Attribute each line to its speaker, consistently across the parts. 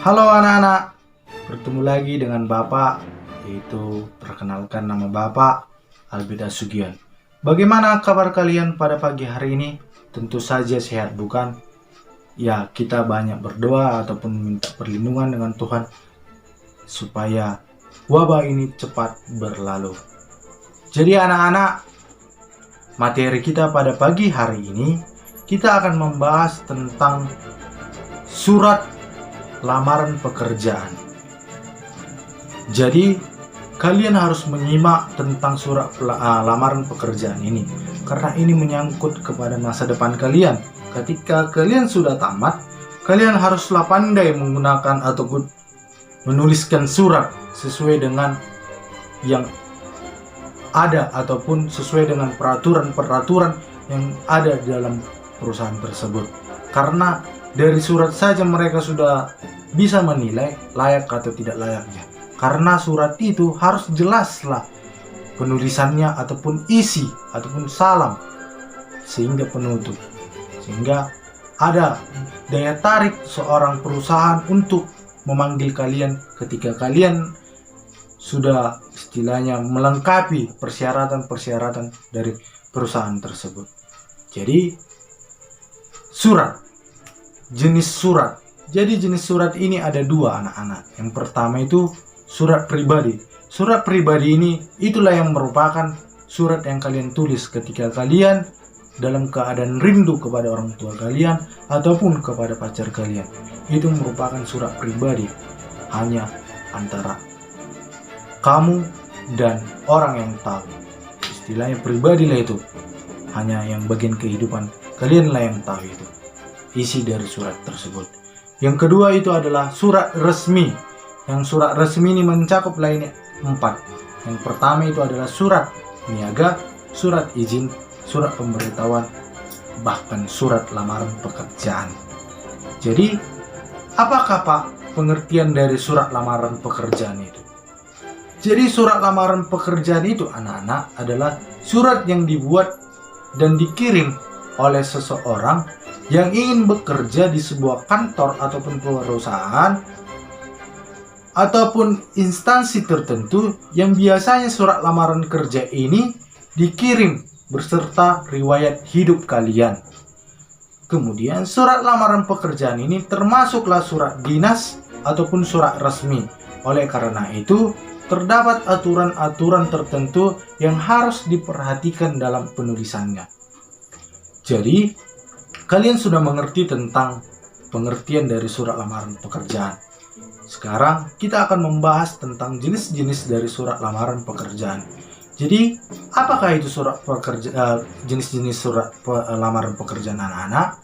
Speaker 1: Halo anak-anak, bertemu lagi dengan Bapak, yaitu perkenalkan nama Bapak Albeda Sugian. Bagaimana kabar kalian pada pagi hari ini? Tentu saja sehat, bukan? Ya, kita banyak berdoa ataupun minta perlindungan dengan Tuhan supaya wabah ini cepat berlalu. Jadi anak-anak, materi kita pada pagi hari ini, kita akan membahas tentang surat lamaran pekerjaan. Jadi kalian harus menyimak tentang surat lamaran pekerjaan ini, karena ini menyangkut kepada masa depan kalian. Ketika kalian sudah tamat, kalian haruslah pandai menggunakan ataupun menuliskan surat sesuai dengan yang ada ataupun sesuai dengan peraturan-peraturan yang ada di dalam perusahaan tersebut. Karena dari surat saja mereka sudah bisa menilai layak atau tidak layaknya. Karena surat itu harus jelaslah penulisannya ataupun isi ataupun salam sehingga penutup. Sehingga ada daya tarik seorang perusahaan untuk memanggil kalian ketika kalian sudah istilahnya melengkapi persyaratan-persyaratan dari perusahaan tersebut. Jadi jenis surat. Jadi jenis surat ini ada dua anak-anak. Yang pertama itu surat pribadi. Surat pribadi ini itulah yang merupakan surat yang kalian tulis ketika kalian dalam keadaan rindu kepada orang tua kalian ataupun kepada pacar kalian. Itu merupakan surat pribadi, hanya antara kamu dan orang yang tahu. Istilahnya pribadi lah itu, hanya yang bagian kehidupan kalian lah yang tahu itu isi dari surat tersebut. Yang kedua itu adalah surat resmi. Yang surat resmi ini mencakup lainnya 4. Yang pertama itu adalah surat niaga, surat izin, surat pemberitahuan, bahkan surat lamaran pekerjaan. Jadi, apakah Pak pengertian dari surat lamaran pekerjaan itu? Jadi surat lamaran pekerjaan itu anak-anak adalah surat yang dibuat dan dikirim oleh seseorang yang ingin bekerja di sebuah kantor ataupun perusahaan ataupun instansi tertentu, yang biasanya surat lamaran kerja ini dikirim beserta riwayat hidup kalian. Kemudian surat lamaran pekerjaan ini termasuklah surat dinas ataupun surat resmi. Oleh karena itu terdapat aturan-aturan tertentu yang harus diperhatikan dalam penulisannya. Jadi kalian sudah mengerti tentang pengertian dari surat lamaran pekerjaan. Sekarang kita akan membahas tentang jenis-jenis dari surat lamaran pekerjaan. Jadi, apakah itu jenis-jenis surat lamaran pekerjaan anak-anak?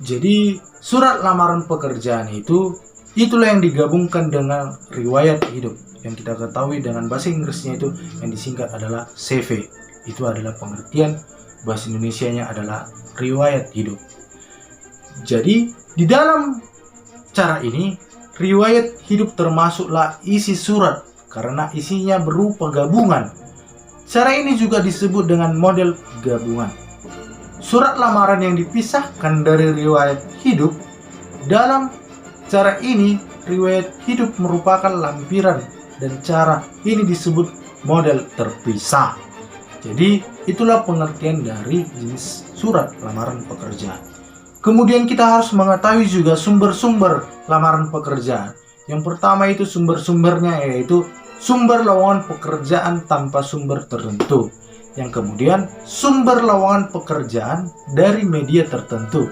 Speaker 1: Jadi, surat lamaran pekerjaan itulah yang digabungkan dengan riwayat hidup. Yang kita ketahui dengan bahasa Inggrisnya itu yang disingkat adalah CV. Itu adalah pengertian bahasa Indonesianya adalah riwayat hidup. Jadi di dalam cara ini riwayat hidup termasuklah isi surat karena isinya berupa gabungan. Cara ini juga disebut dengan model gabungan. Surat lamaran yang dipisahkan dari riwayat hidup. Dalam cara ini riwayat hidup merupakan lampiran dan cara ini disebut model terpisah. Jadi itulah pengertian dari jenis surat lamaran pekerjaan. Kemudian kita harus mengetahui juga sumber-sumber lamaran pekerjaan. Yang pertama itu sumber-sumbernya yaitu sumber lowongan pekerjaan tanpa sumber tertentu. Yang kemudian sumber lowongan pekerjaan dari media tertentu.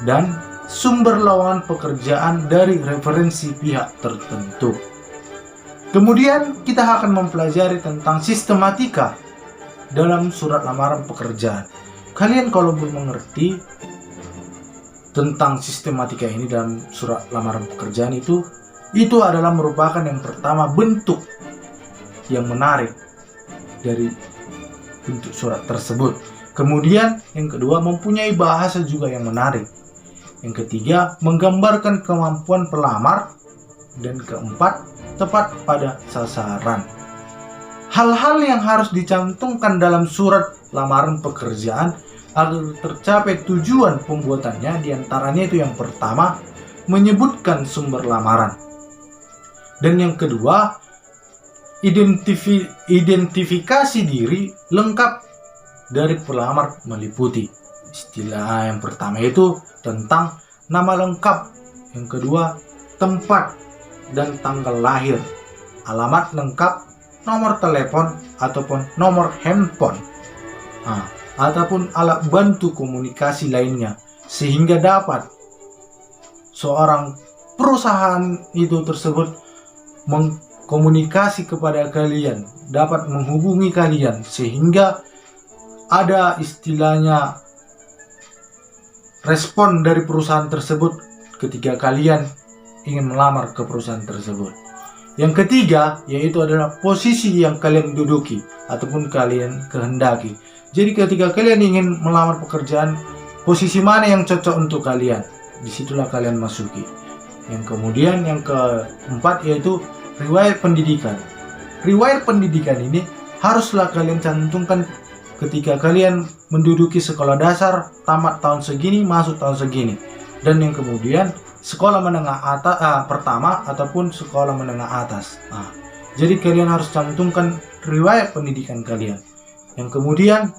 Speaker 1: Dan sumber lowongan pekerjaan dari referensi pihak tertentu. Kemudian kita akan mempelajari tentang sistematika dalam surat lamaran pekerjaan. Kalian kalau belum mengerti tentang sistematika ini dalam surat lamaran pekerjaan itu adalah merupakan yang pertama bentuk yang menarik dari bentuk surat tersebut. Kemudian yang kedua mempunyai bahasa juga yang menarik. Yang ketiga menggambarkan kemampuan pelamar. Dan keempat tepat pada sasaran. Hal-hal yang harus dicantumkan dalam surat lamaran pekerjaan agar tercapai tujuan pembuatannya diantaranya itu yang pertama menyebutkan sumber lamaran. Dan yang kedua, identifikasi diri lengkap dari pelamar meliputi. Istilah yang pertama itu tentang nama lengkap, yang kedua tempat dan tanggal lahir, alamat lengkap, nomor telepon ataupun nomor handphone, ataupun alat bantu komunikasi lainnya, sehingga dapat seorang perusahaan itu tersebut mengkomunikasi kepada kalian, dapat menghubungi kalian, sehingga ada istilahnya respon dari perusahaan tersebut ketika kalian ingin melamar ke perusahaan tersebut. Yang ketiga yaitu adalah posisi yang kalian duduki ataupun kalian kehendaki. Jadi ketika kalian ingin melamar pekerjaan, posisi mana yang cocok untuk kalian, disitulah kalian masuki. Yang kemudian yang keempat yaitu riwayat pendidikan. Riwayat pendidikan ini haruslah kalian cantumkan ketika kalian menduduki sekolah dasar, tamat tahun segini, masuk tahun segini. Dan yang kemudian sekolah menengah atas pertama ataupun sekolah menengah atas. Jadi kalian harus cantumkan riwayat pendidikan kalian. Yang kemudian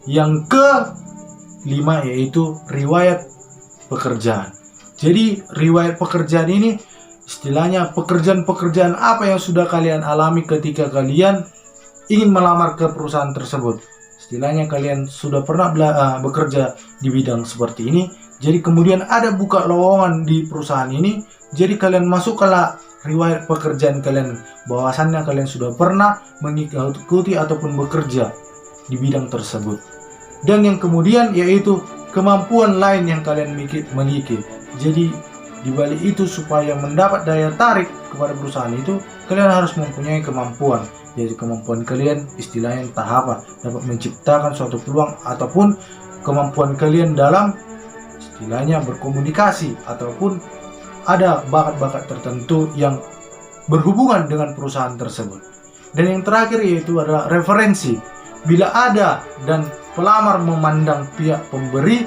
Speaker 1: yang kelima yaitu riwayat pekerjaan. Jadi riwayat pekerjaan ini istilahnya pekerjaan-pekerjaan apa yang sudah kalian alami ketika kalian ingin melamar ke perusahaan tersebut. Istilahnya kalian sudah pernah bekerja di bidang seperti ini. Jadi kemudian ada buka lowongan di perusahaan ini, jadi kalian masukkanlah riwayat pekerjaan kalian, bahwasannya kalian sudah pernah mengikuti ataupun bekerja di bidang tersebut. Dan yang kemudian yaitu kemampuan lain yang kalian miliki. Jadi di balik itu supaya mendapat daya tarik kepada perusahaan itu, kalian harus mempunyai kemampuan. Jadi kemampuan kalian istilahnya entah apa, dapat menciptakan suatu peluang ataupun kemampuan kalian dalam istilahnya berkomunikasi ataupun ada bakat-bakat tertentu yang berhubungan dengan perusahaan tersebut. Dan yang terakhir yaitu adalah referensi. Bila ada dan pelamar memandang pihak pemberi,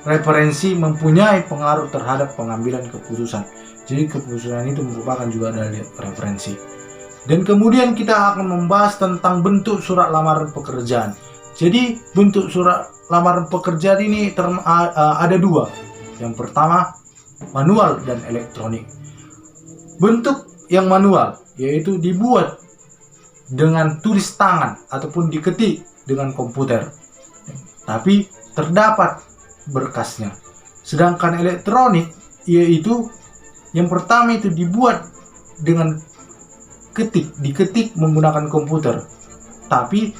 Speaker 1: referensi mempunyai pengaruh terhadap pengambilan keputusan. Jadi keputusan itu merupakan juga dari referensi. Dan kemudian kita akan membahas tentang bentuk surat lamaran pekerjaan. Jadi bentuk surat lamaran pekerjaan ini ada dua. Yang pertama manual dan elektronik. Bentuk yang manual yaitu dibuat dengan tulis tangan ataupun diketik dengan komputer, tapi terdapat berkasnya. Sedangkan elektronik yaitu yang pertama itu dibuat dengan diketik menggunakan komputer, tapi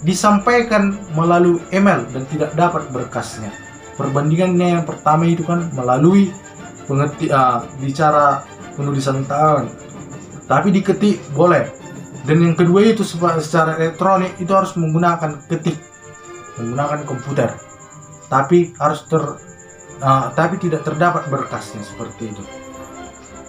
Speaker 1: disampaikan melalui email dan tidak dapat berkasnya. Perbandingannya yang pertama itu kan melalui bicara penulisan tangan, tapi diketik boleh. Dan yang kedua itu secara elektronik itu harus menggunakan menggunakan komputer, tapi harus tapi tidak terdapat berkasnya seperti itu.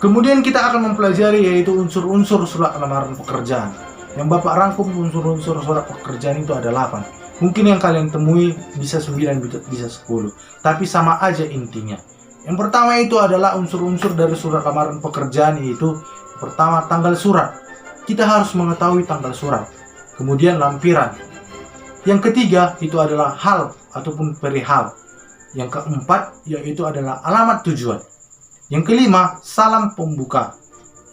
Speaker 1: Kemudian kita akan mempelajari yaitu unsur-unsur surat lamaran pekerjaan. Yang Bapak rangkum unsur-unsur surat pekerjaan itu ada 8. Mungkin yang kalian temui bisa 9, bisa 10. Tapi sama aja intinya. Yang pertama itu adalah unsur-unsur dari surat lamaran pekerjaan, yaitu pertama tanggal surat. Kita harus mengetahui tanggal surat. Kemudian lampiran. Yang ketiga itu adalah hal ataupun perihal. Yang keempat yaitu adalah alamat tujuan. Yang kelima salam pembuka.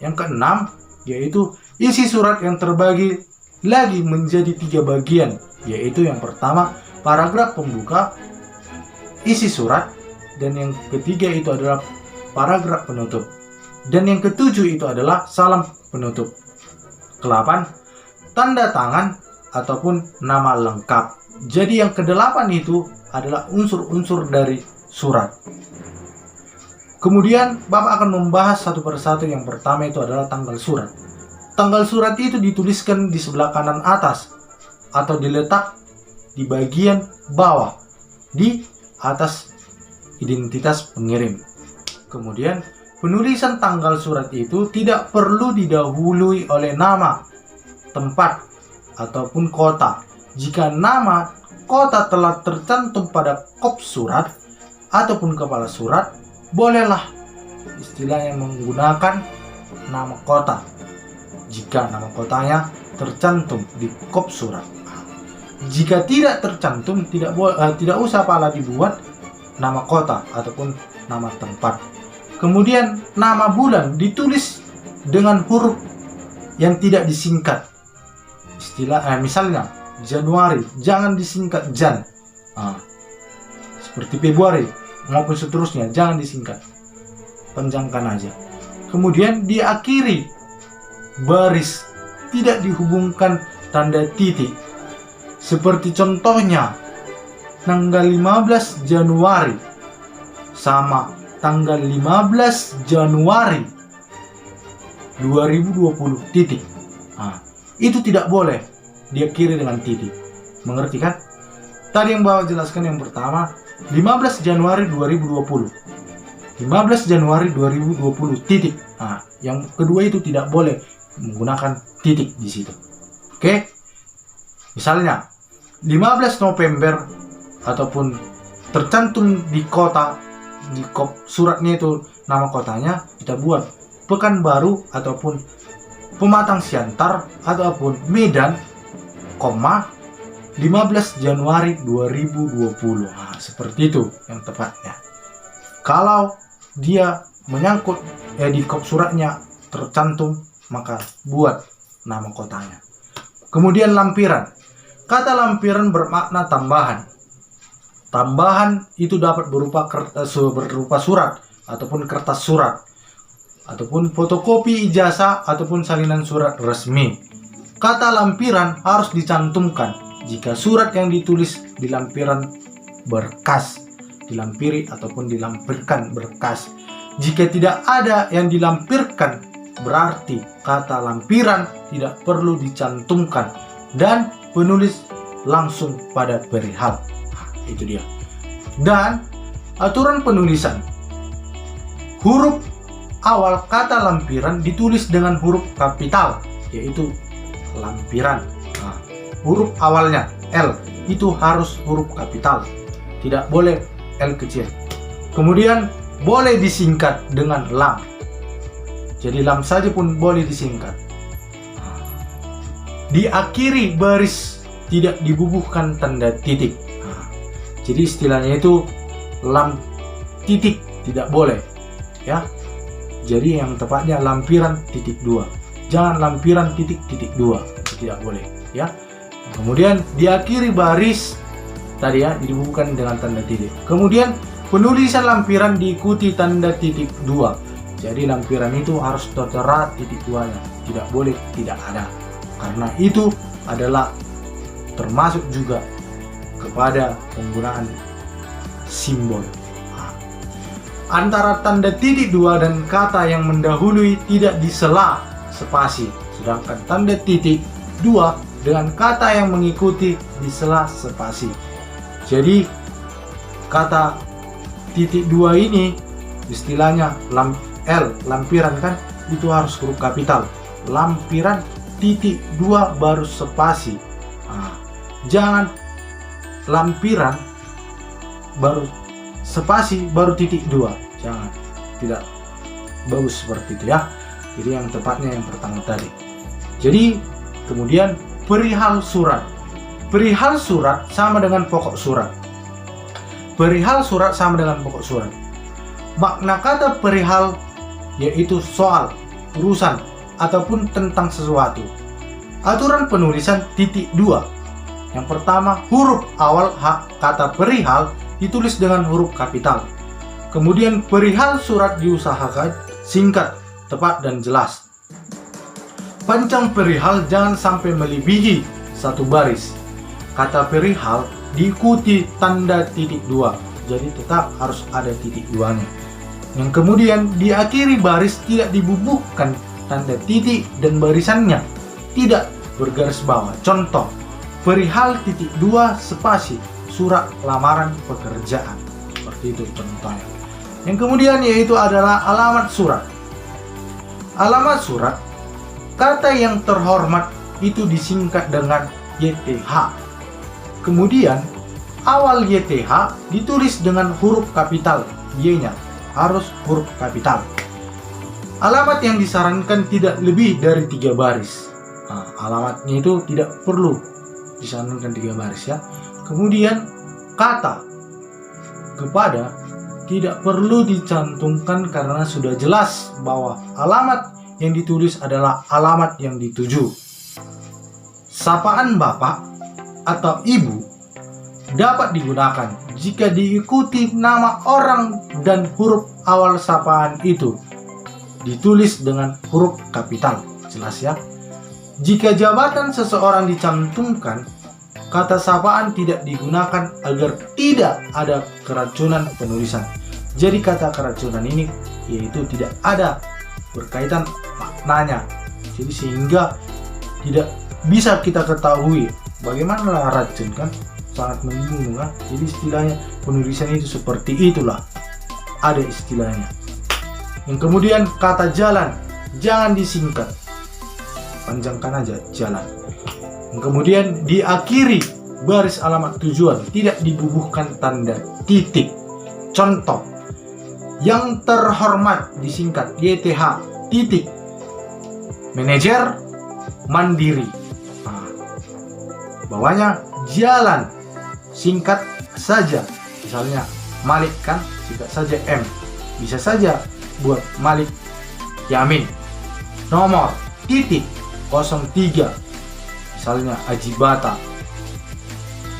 Speaker 1: Yang keenam yaitu isi surat yang terbagi lagi menjadi 3 bagian, yaitu yang pertama paragraf pembuka, isi surat, dan yang ketiga itu adalah paragraf penutup, dan yang ketujuh itu adalah salam penutup. Ke-8 tanda tangan ataupun nama lengkap. Jadi yang ke-8 itu adalah unsur-unsur dari surat. Kemudian Bapak akan membahas satu persatu. Yang pertama itu adalah tanggal surat. Tanggal surat itu dituliskan di sebelah kanan atas atau diletak di bagian bawah di atas identitas pengirim. Kemudian penulisan tanggal surat itu tidak perlu didahului oleh nama, tempat, ataupun kota. Jika nama, kota telah tercantum pada kop surat ataupun kepala surat, bolehlah istilahnya menggunakan nama kota jika nama kotanya tercantum di kop surat. Jika tidak tercantum, tidak usah pala dibuat nama kota ataupun nama tempat. Kemudian nama bulan ditulis dengan huruf yang tidak disingkat. Misalnya Januari, jangan disingkat Jan. Seperti Februari maupun seterusnya, jangan disingkat, panjangkan aja. Kemudian diakhiri baris, tidak dihubungkan tanda titik. Seperti contohnya tanggal 15 Januari sama tanggal 15 Januari 2020 titik. Itu tidak boleh diakhiri dengan titik. Mengerti kan? Tadi yang Bapak jelaskan yang pertama 15 Januari 2020. 15 Januari 2020 titik. Yang kedua itu tidak boleh menggunakan titik di situ. Oke? Misalnya 15 November ataupun tercantum di kota, di kop suratnya itu nama kotanya, kita buat Pekanbaru ataupun Pematang Siantar ataupun Medan, 15 Januari 2020. Seperti itu yang tepatnya. Kalau dia menyangkut di kop suratnya tercantum, maka buat nama kotanya. Kemudian lampiran. Kata lampiran bermakna tambahan. Tambahan itu dapat berupa surat ataupun kertas surat ataupun fotokopi ijazah ataupun salinan surat resmi. Kata lampiran harus dicantumkan jika surat yang ditulis di lampiran berkas, dilampiri ataupun dilampirkan berkas. Jika tidak ada yang dilampirkan, berarti kata lampiran tidak perlu dicantumkan dan penulis langsung pada perihal. Itu dia. Dan aturan penulisan. Huruf awal kata lampiran ditulis dengan huruf kapital, yaitu lampiran. Huruf awalnya L itu harus huruf kapital, tidak boleh L kecil. Kemudian boleh disingkat dengan lam. Jadi lam saja pun boleh disingkat. Diakhiri baris, tidak dibubuhkan tanda titik. Jadi istilahnya itu lam titik tidak boleh, ya. Jadi yang tepatnya lampiran titik 2. Jangan lampiran titik 2, tidak boleh, ya. Kemudian diakhiri baris tadi ya, dibubuhkan dengan tanda titik. Kemudian penulisan lampiran diikuti tanda titik 2. Jadi lampiran itu harus tertera titik 2-nya, tidak boleh tidak ada. Karena itu adalah termasuk juga kepada penggunaan simbol. Antara tanda titik 2 dan kata yang mendahului tidak disela spasi, sedangkan tanda titik 2 dengan kata yang mengikuti disela spasi. Jadi kata titik 2 ini istilahnya lampiran kan, itu harus huruf kapital. Lampiran titik 2 baru spasi. Jangan lampiran baru spasi baru titik 2. Jangan, tidak bagus seperti itu ya. Jadi yang tepatnya yang pertama tadi. Jadi kemudian perihal surat. Perihal surat sama dengan pokok surat. Perihal surat sama dengan pokok surat. Makna kata perihal yaitu soal, urusan, ataupun tentang sesuatu. Aturan penulisan titik 2. Yang pertama, huruf awal kata perihal ditulis dengan huruf kapital. Kemudian perihal surat diusahakan singkat, tepat, dan jelas. Panjang perihal jangan sampai melebihi 1 baris. Kata perihal diikuti tanda titik 2. Jadi tetap harus ada titik 2-nya. Yang kemudian diakhiri baris tidak dibubuhkan tanda titik dan barisannya tidak bergaris bawah. Contoh, perihal titik 2 spasi surat lamaran pekerjaan. Seperti itu contohnya. Yang kemudian yaitu adalah alamat surat. Alamat surat, kata yang terhormat itu disingkat dengan YTH. Kemudian awal YTH ditulis dengan huruf kapital Y-nya harus huruf kapital. Alamat yang disarankan tidak lebih dari 3 baris. Nah, alamatnya itu tidak perlu disarankan 3 baris ya. Kemudian kata kepada tidak perlu dicantumkan karena sudah jelas bahwa alamat yang ditulis adalah alamat yang dituju. Sapaan bapak atau ibu dapat digunakan jika diikuti nama orang dan huruf awal sapaan itu ditulis dengan huruf kapital. Jelas ya? Jika jabatan seseorang dicantumkan, kata sapaan tidak digunakan agar tidak ada keracunan penulisan. Jadi kata keracunan ini yaitu tidak ada berkaitan maknanya. Jadi sehingga tidak bisa kita ketahui bagaimana racun kan, sangat membunuh kan. Jadi istilahnya penulisan itu seperti itulah, ada istilahnya. Yang kemudian kata jalan jangan disingkat, panjangkan aja jalan. Yang kemudian diakhiri baris alamat tujuan tidak dibubuhkan tanda titik. Contoh, yang terhormat disingkat YTH titik, manajer mandiri. Nah, bawahnya jalan singkat saja, misalnya Malik kan singkat saja M, bisa saja buat Malik Yamin. Nomor titik 03 misalnya Ajibata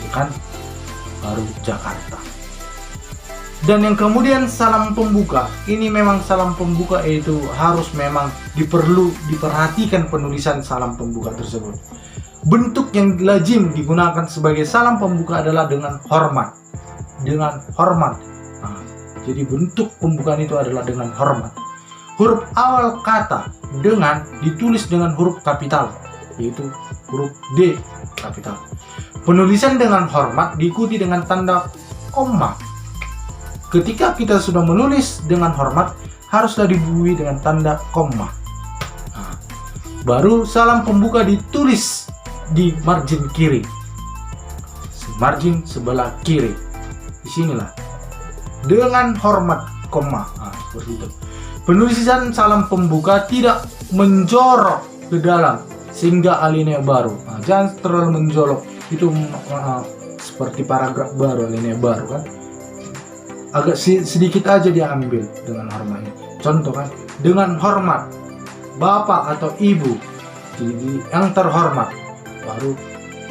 Speaker 1: ya kan, baru Jakarta. Dan yang kemudian salam pembuka, ini memang salam pembuka itu harus memang diperhatikan penulisan salam pembuka tersebut. Bentuk yang lazim digunakan sebagai salam pembuka adalah dengan hormat. Nah, jadi bentuk pembukaan itu adalah dengan hormat. Huruf awal kata ditulis dengan huruf kapital, yaitu huruf D kapital. Penulisan dengan hormat diikuti dengan tanda koma. Ketika kita sudah menulis dengan hormat, haruslah dibubuhi dengan tanda koma. Nah, baru salam pembuka ditulis di margin kiri, margin sebelah kiri. Disinilah dengan hormat koma. Nah, seperti itu. Penulisan salam pembuka tidak menjorok ke dalam sehingga alinea baru. Nah, jangan terlalu menjolok, itu seperti paragraf baru, alinea baru kan. Agak sedikit aja dia ambil dengan hormatnya. Contoh kan, dengan hormat bapak atau ibu yang terhormat, baru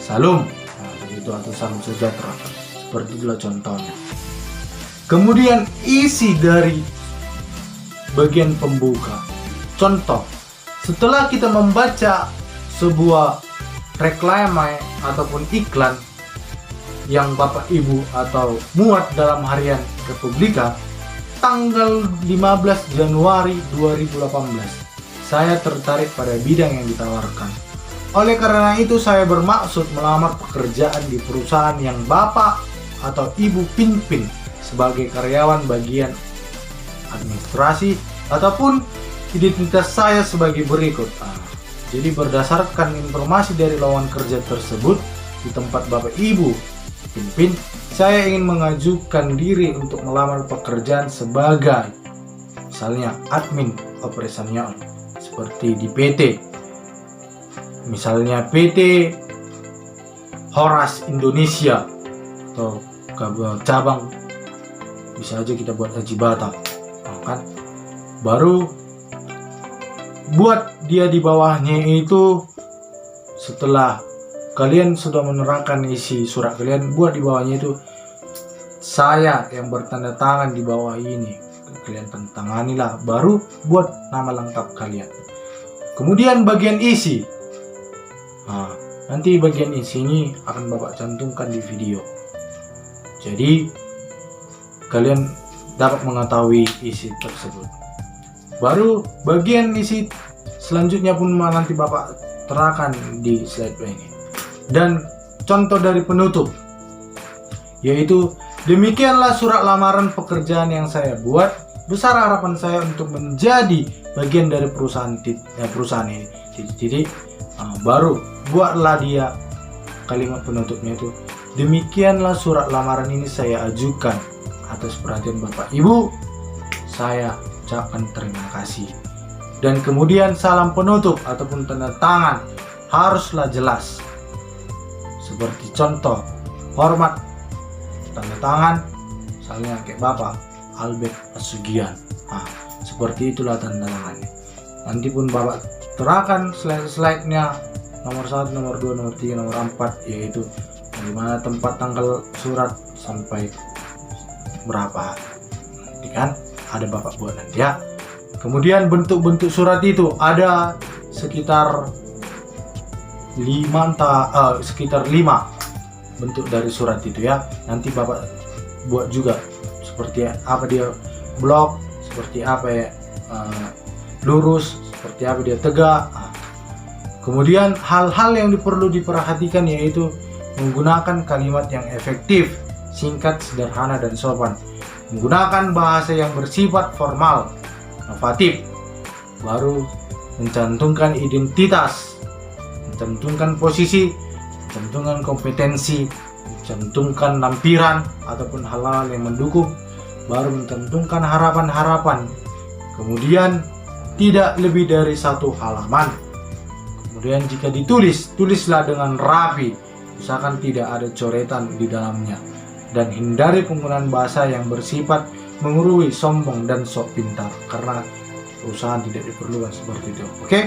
Speaker 1: salam. Nah, itu atau salam sejahtera. Seperti itulah contohnya. Kemudian isi dari bagian pembuka. Contoh, setelah kita membaca sebuah reklame ataupun iklan yang Bapak Ibu atau muat dalam harian Republika tanggal 15 Januari 2018, saya tertarik pada bidang yang ditawarkan. Oleh karena itu saya bermaksud melamar pekerjaan di perusahaan yang Bapak atau Ibu pimpin sebagai karyawan bagian administrasi ataupun identitas saya sebagai berikut. Jadi berdasarkan informasi dari lowongan kerja tersebut di tempat Bapak Ibu pimpin, saya ingin mengajukan diri untuk melamar pekerjaan sebagai misalnya admin operasional seperti di PT, misalnya PT Horas Indonesia atau cabang, bisa aja kita buat Ajibata kan. Baru buat dia di bawahnya itu, setelah kalian sudah menerangkan isi surat kalian, buat di bawahnya itu saya yang bertanda tangan di bawah ini, kalian tantanganilah, baru buat nama lengkap kalian. Kemudian bagian isi, nanti bagian isi ini akan Bapak cantumkan di video, jadi kalian dapat mengetahui isi tersebut. Baru bagian isi selanjutnya pun nanti Bapak terangkan di slide ini. Dan contoh dari penutup, yaitu demikianlah surat lamaran pekerjaan yang saya buat. Besar harapan saya untuk menjadi bagian dari perusahaan ini. Jadi baru buatlah dia kalimat penutupnya itu, demikianlah surat lamaran ini saya ajukan atas perhatian Bapak Ibu. saya ucapkan terima kasih. Dan kemudian salam penutup ataupun tanda tangan haruslah jelas. Seperti contoh, hormat, tanda tangan, misalnya kayak Bapak Albert Asugian. Nah, seperti itulah tanda tangannya. Nanti pun Bapak terahkan slide-nya, nomor 1, nomor 2, nomor 3, nomor 4, yaitu di mana tempat tanggal surat sampai berapa. Nanti kan ada Bapak buat nanti ya. Kemudian bentuk-bentuk surat itu ada sekitar 5 bentuk dari surat itu ya. Nanti Bapak buat juga seperti apa dia blok, seperti apa ya lurus, seperti apa dia tegak. Kemudian hal-hal yang perlu diperhatikan yaitu menggunakan kalimat yang efektif, singkat, sederhana, dan sopan. Menggunakan bahasa yang bersifat formal, inovatif, baru mencantumkan identitas, mencantumkan posisi, mencantumkan kompetensi, mencantumkan lampiran ataupun hal-hal yang mendukung, baru mencantumkan harapan-harapan. Kemudian tidak lebih dari 1 halaman. Kemudian jika ditulis, tulislah dengan rapi, usahakan tidak ada coretan di dalamnya, dan hindari penggunaan bahasa yang bersifat mengurui, sombong, dan sok pintar, karena perusahaan tidak diperlukan seperti itu. Oke?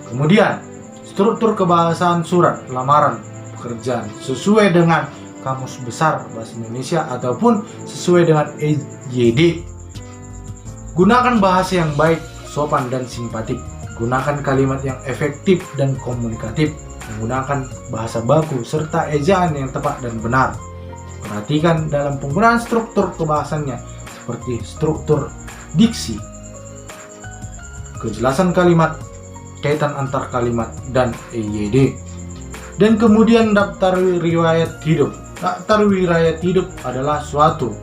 Speaker 1: Kemudian struktur kebahasaan surat lamaran pekerjaan sesuai dengan Kamus Besar Bahasa Indonesia ataupun sesuai dengan EYD. Gunakan bahasa yang baik, sopan, dan simpatik. Gunakan kalimat yang efektif dan komunikatif. Menggunakan bahasa baku serta ejaan yang tepat dan benar. Perhatikan dalam penggunaan struktur kebahasannya seperti struktur diksi, kejelasan kalimat, kaitan antar kalimat, dan EYD. Dan kemudian daftar riwayat hidup. Daftar riwayat hidup adalah suatu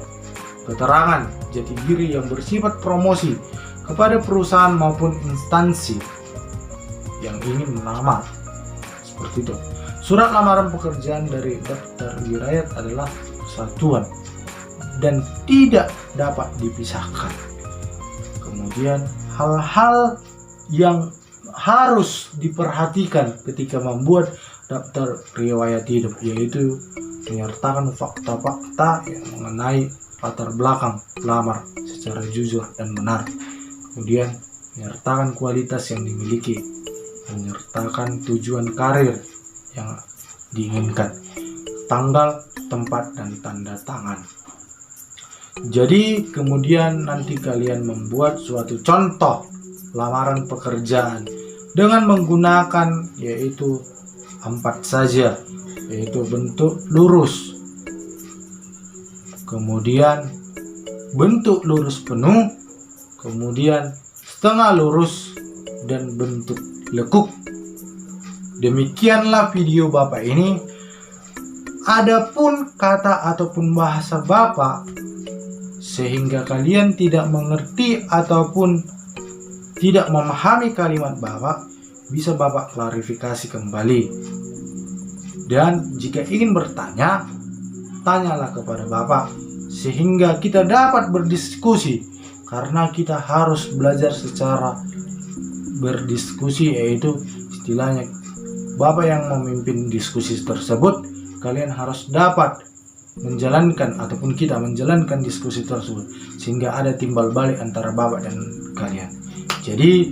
Speaker 1: keterangan jati diri yang bersifat promosi kepada perusahaan maupun instansi yang ingin melamar. Seperti itu. Surat lamaran pekerjaan dari daftar riwayat adalah kesatuan dan tidak dapat dipisahkan. Kemudian hal-hal yang harus diperhatikan ketika membuat daftar riwayat hidup yaitu menyertakan fakta-fakta yang mengenai latar belakang pelamar secara jujur dan benar. Kemudian menyertakan kualitas yang dimiliki, menyertakan tujuan karir yang diinginkan, tanggal, tempat, dan tanda tangan. Jadi kemudian nanti kalian membuat suatu contoh lamaran pekerjaan dengan menggunakan yaitu 4 saja, yaitu bentuk lurus, kemudian bentuk lurus penuh, kemudian setengah lurus, dan bentuk lekuk. Demikianlah video Bapak ini. Adapun kata ataupun bahasa Bapak sehingga kalian tidak mengerti ataupun tidak memahami kalimat Bapak, bisa Bapak klarifikasi kembali. Dan jika ingin bertanya, tanyalah kepada Bapak sehingga kita dapat berdiskusi, karena kita harus belajar secara berdiskusi, yaitu istilahnya Bapak yang memimpin diskusi tersebut, kalian harus dapat menjalankan ataupun kita menjalankan diskusi tersebut sehingga ada timbal balik antara Bapak dan kalian. Jadi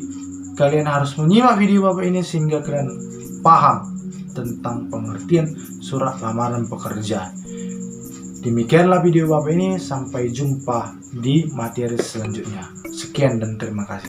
Speaker 1: kalian harus menyimak video Bapak ini sehingga kalian paham tentang pengertian surat lamaran pekerjaan. Demikianlah video Bapak ini, sampai jumpa di materi selanjutnya. Sekian dan terima kasih.